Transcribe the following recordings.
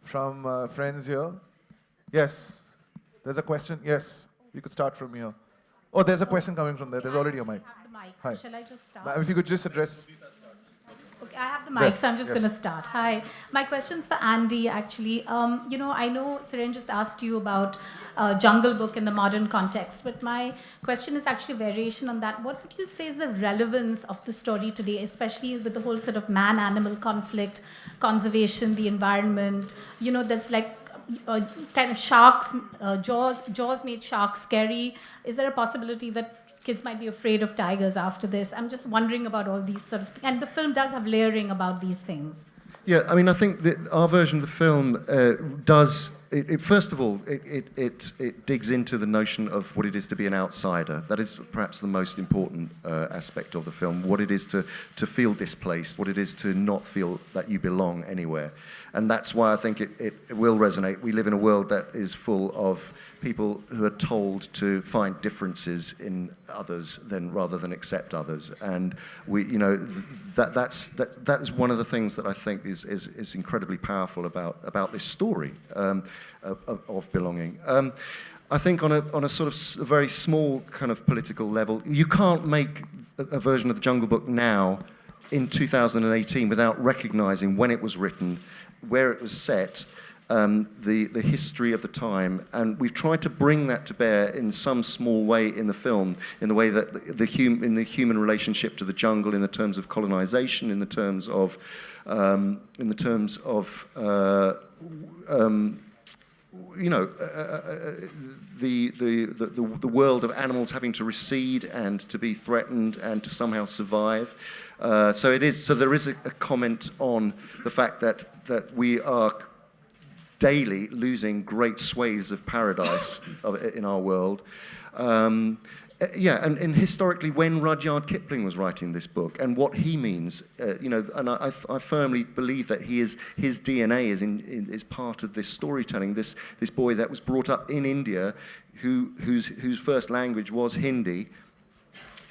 from friends here. Yes, there's a question. Yes, we could start from here. Oh, there's a question coming from there. There's already a mic. I have the mic, Hi. so shall I just start? If you could just address. Okay, I have the There, mic, so I'm just yes. going to start. Hi. My question's for Andy, actually. I know Suren just asked you about Jungle Book in the modern context, but my question is actually a variation on that. What would you say is the relevance of the story today, especially with the whole sort of man-animal conflict, conservation, the environment? There's like kind of sharks, Jaws made sharks scary. Is there a possibility that kids might be afraid of tigers after this? I'm just wondering about all these sort of things. And the film does have layering about these things. Yeah, I mean, I think that our version of the film does. First of all, it digs into the notion of what it is to be an outsider. That is perhaps the most important aspect of the film. What it is to feel displaced. What it is to not feel that you belong anywhere. And that's why I think it will resonate. We live in a world that is full of people who are told to find differences in others rather than accept others. And that is one of the things that I think is incredibly powerful about this story of belonging. I think on a sort of very small kind of political level, you can't make a version of the Jungle Book now in 2018 without recognizing when it was written, where it was set, the history of the time, and we've tried to bring that to bear in some small way in the film, in the way that in the human relationship to the jungle, in the terms of colonization, in the terms of the world of animals having to recede and to be threatened and to somehow survive. So there is a comment on the fact that we are daily losing great swathes of paradise in our world. And historically, when Rudyard Kipling was writing this book, and what he means, and I firmly believe that his DNA is part of this storytelling. This boy that was brought up in India, whose first language was Hindi,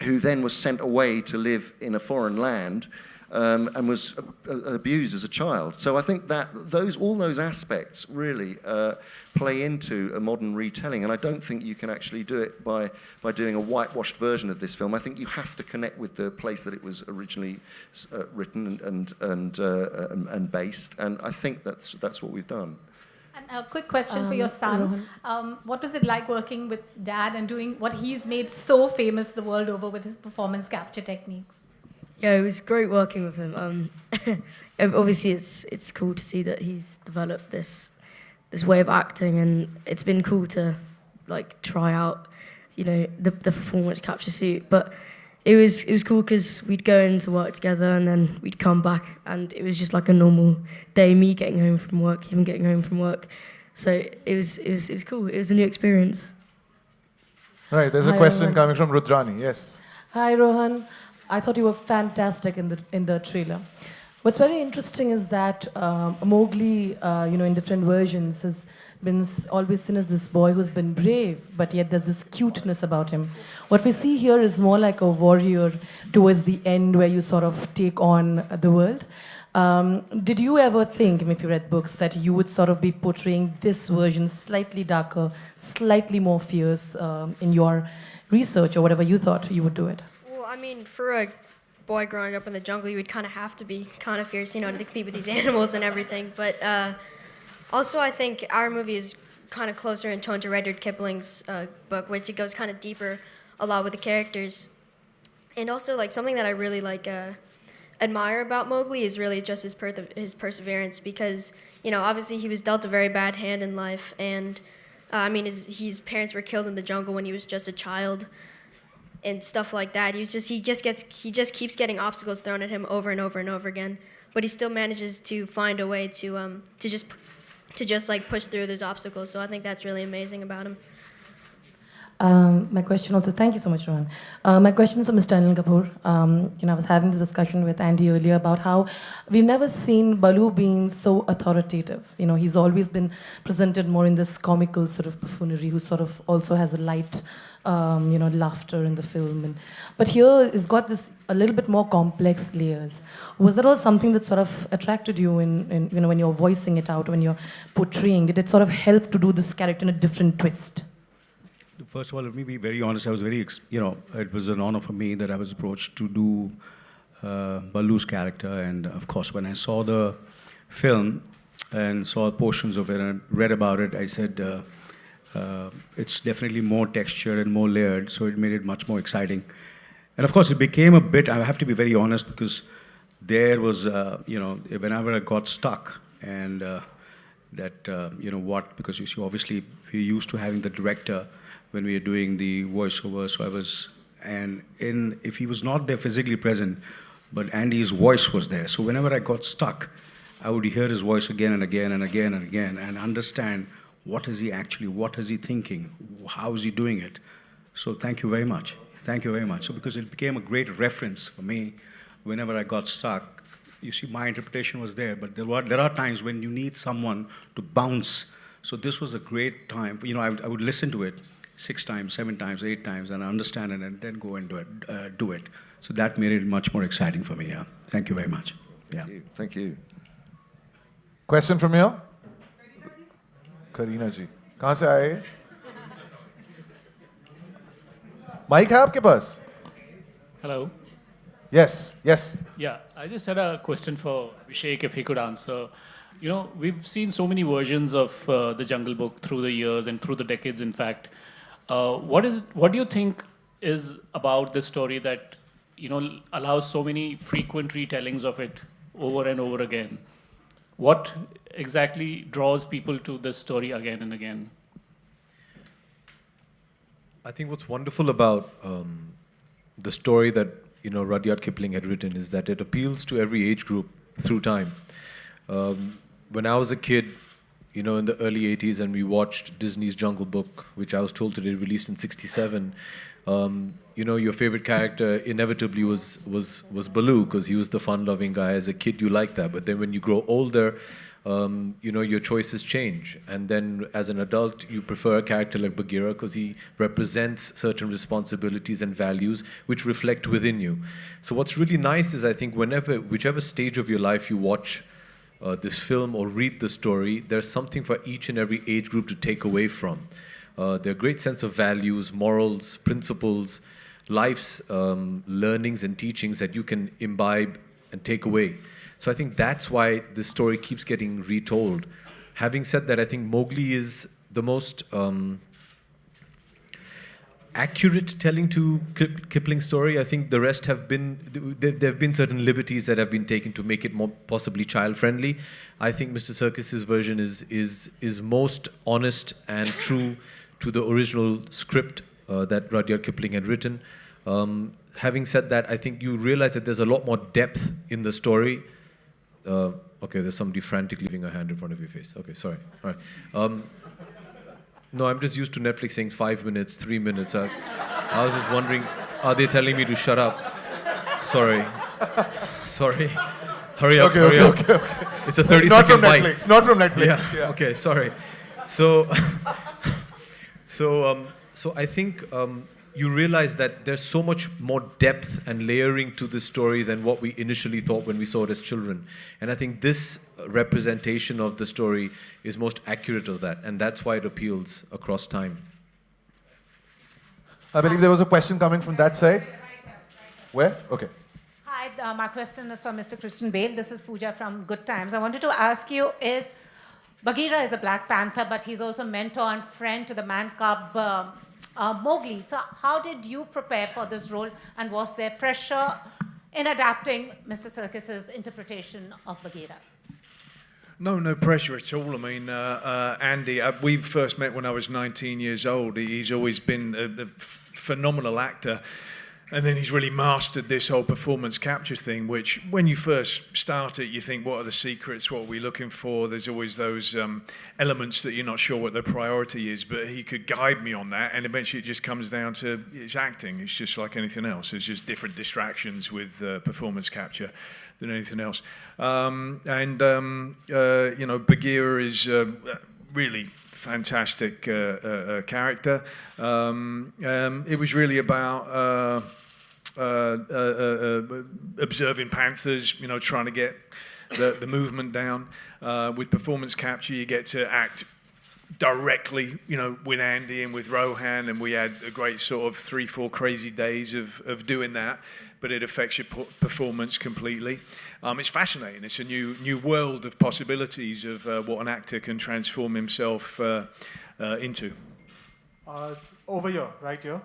who then was sent away to live in a foreign land. And was abused as a child. So I think that all those aspects really play into a modern retelling, and I don't think you can actually do it by doing a whitewashed version of this film. I think you have to connect with the place that it was originally written and based, and I think that's what we've done. And a quick question for your son. What was it like working with Dad and doing what he's made so famous the world over with his performance capture techniques? Yeah, it was great working with him. Obviously, it's cool to see that he's developed this way of acting, and it's been cool to try out, the performance capture suit. But it was cool because we'd go into work together, and then we'd come back, and it was just like a normal day. Me getting home from work, him getting home from work. So it was cool. It was a new experience. All right, there's a question coming from Rudrani. Yes. Hi, Rohan. I thought you were fantastic in the trailer. What's very interesting is that Mowgli, in different versions, has been always seen as this boy who's been brave, but yet there's this cuteness about him. What we see here is more like a warrior towards the end, where you sort of take on the world. Did you ever think, if you read books, that you would sort of be portraying this version slightly darker, slightly more fierce in your research, or whatever you thought you would do it? I mean, for a boy growing up in the jungle, you would kind of have to be kind of fierce, to compete with these animals and everything. But also, I think our movie is kind of closer in tone to Rudyard Kipling's book, which it goes kind of deeper a lot with the characters. And also, something that I really admire about Mowgli is really just his perseverance, because obviously he was dealt a very bad hand in life, and his parents were killed in the jungle when he was just a child. And stuff like that. He just keeps getting obstacles thrown at him over and over and over again, but he still manages to find a way to just push through those obstacles. So I think that's really amazing about him. My question also, thank you so much, Rohan. My question is for Mr. Anil Kapoor. I was having this discussion with Andy earlier about how we've never seen Baloo being so authoritative. He's always been presented more in this comical sort of buffoonery, who sort of also has a light laughter in the film. But here it's got this a little bit more complex layers. Was that all something that sort of attracted you in when you're voicing it out, when you're portraying? Did it sort of help to do this character in a different twist? First of all, let me be very honest. I was very, it was an honor for me that I was approached to do Baloo's character. And of course, when I saw the film and saw portions of it and read about it, I said, it's definitely more textured and more layered, so it made it much more exciting. And of course, it became a bit, I have to be very honest, because there was, whenever I got stuck, and because you see, obviously, we're used to having the director when we are doing the voiceover, so I was, if he was not there physically present, but Andy's voice was there. So whenever I got stuck, I would hear his voice again and again and again and again, and understand what is he thinking, how is he doing it. So thank you very much. Thank you very much. So because it became a great reference for me, whenever I got stuck, you see, my interpretation was there, but there are times when you need someone to bounce. So this was a great time. I would listen to it 6 times, 7 times, 8 times, and understand it, and then go and do it. So that made it much more exciting for me. Yeah. Thank you very much. Yeah. Thank you. Question from here? Kareena जी कहाँ से आए? Mic है आपके पास? Hello. Yes. Yeah, I just had a question for Vishek, if he could answer. We've seen so many versions of the Jungle Book through the years and through the decades, in fact. What do you think is about this story that, allows so many frequent retellings of it over and over again? What exactly draws people to this story again and again? I think what's wonderful about the story that Rudyard Kipling had written is that it appeals to every age group through time. When I was a kid, in the early 80s, and we watched Disney's Jungle Book, which I was told today released in '67, your favorite character inevitably was Baloo, because he was the fun-loving guy. As a kid, you like that. But then when you grow older, your choices change. And then as an adult, you prefer a character like Bagheera because he represents certain responsibilities and values which reflect within you. So what's really nice is, I think, whichever stage of your life you watch this film or read the story, there's something for each and every age group to take away from. There are great sense of values, morals, principles, life's learnings and teachings that you can imbibe and take away. So I think that's why this story keeps getting retold. Having said that, I think Mowgli is the most accurate telling to Kipling's story. I think the rest have been, there have been certain liberties that have been taken to make it more possibly child-friendly. I think Mr. Serkis's version is most honest and true to the original script that Rudyard Kipling had written. Having said that, I think you realize that there's a lot more depth in the story. Okay, there's somebody frantically waving a hand in front of your face. Okay, sorry. All right. No, I'm just used to Netflix saying 5 minutes, 3 minutes. I was just wondering, are they telling me to shut up? Sorry. Hurry up, hurry up. Okay. It's a 30-second bite. Not from Netflix. Yeah. Okay, sorry. So I think you realize that there's so much more depth and layering to this story than what we initially thought when we saw it as children. And I think this representation of the story is most accurate of that, and that's why it appeals across time. I believe there was a question coming from that side. Where? Okay. Hi, my question is for Mr. Christian Bale. This is Pooja from Good Times. I wanted to ask you, Bagheera is the Black Panther, but he's also mentor and friend to the man cub Mowgli. So how did you prepare for this role, and was there pressure in adapting Mr. Serkis's interpretation of Bagheera? No pressure at all. I mean, Andy, we first met when I was 19 years old. He's always been a phenomenal actor. And then he's really mastered this whole performance capture thing, which when you first start it, you think, what are the secrets? What are we looking for? There's always those elements that you're not sure what the priority is, but he could guide me on that. And eventually it just comes down to it's acting. It's just like anything else. It's just different distractions with performance capture than anything else. Bagheera is really fantastic character. It was really about observing panthers, trying to get the movement down. With performance capture, you get to act directly, with Andy and with Rohan, and we had a great sort of 3-4 crazy days of doing that, but it affects your performance completely. It's fascinating. It's a new world of possibilities of what an actor can transform himself into. Over here, right here.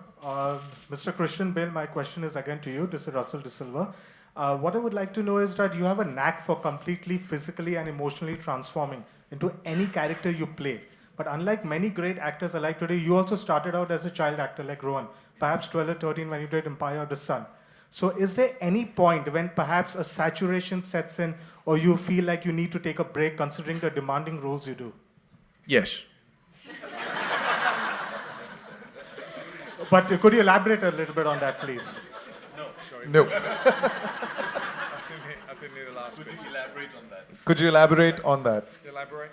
Mr. Christian Bale, my question is again to you. This is Russell De Silva. What I would like to know is that you have a knack for completely physically and emotionally transforming into any character you play. But unlike many great actors alike today, you also started out as a child actor like Rohan, perhaps 12 or 13 when you did Empire of the Sun. So is there any point when perhaps a saturation sets in or you feel like you need to take a break considering the demanding roles you do? Yes. But could you elaborate a little bit on that, please? No, sorry. No. I didn't hear the last bit. Elaborate on that. Could you elaborate on that? Elaborate?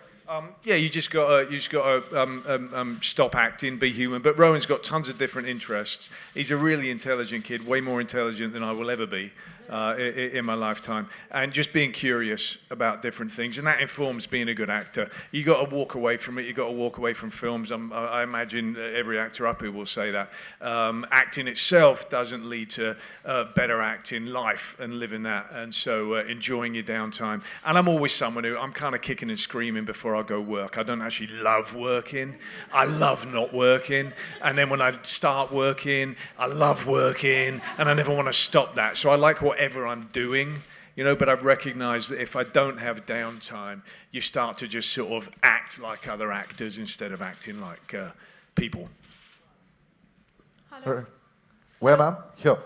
Yeah, you just got to stop acting, be human. But Rowan's got tons of different interests. He's a really intelligent kid, way more intelligent than I will ever be in my lifetime. And just being curious about different things, and that informs being a good actor. You got to walk away from it. You got to walk away from films. I imagine every actor up here will say that. Acting itself doesn't lead to better acting, life, and living that. And so enjoying your downtime. And I'm always someone who I'm kind of kicking and screaming before I go work. I don't actually love working. I love not working. And then when I start working, I love working, and I never want to stop that. So I like whatever I'm doing, but I've recognized that if I don't have downtime, you start to just sort of act like other actors instead of acting like people. Where, ma'am? Here.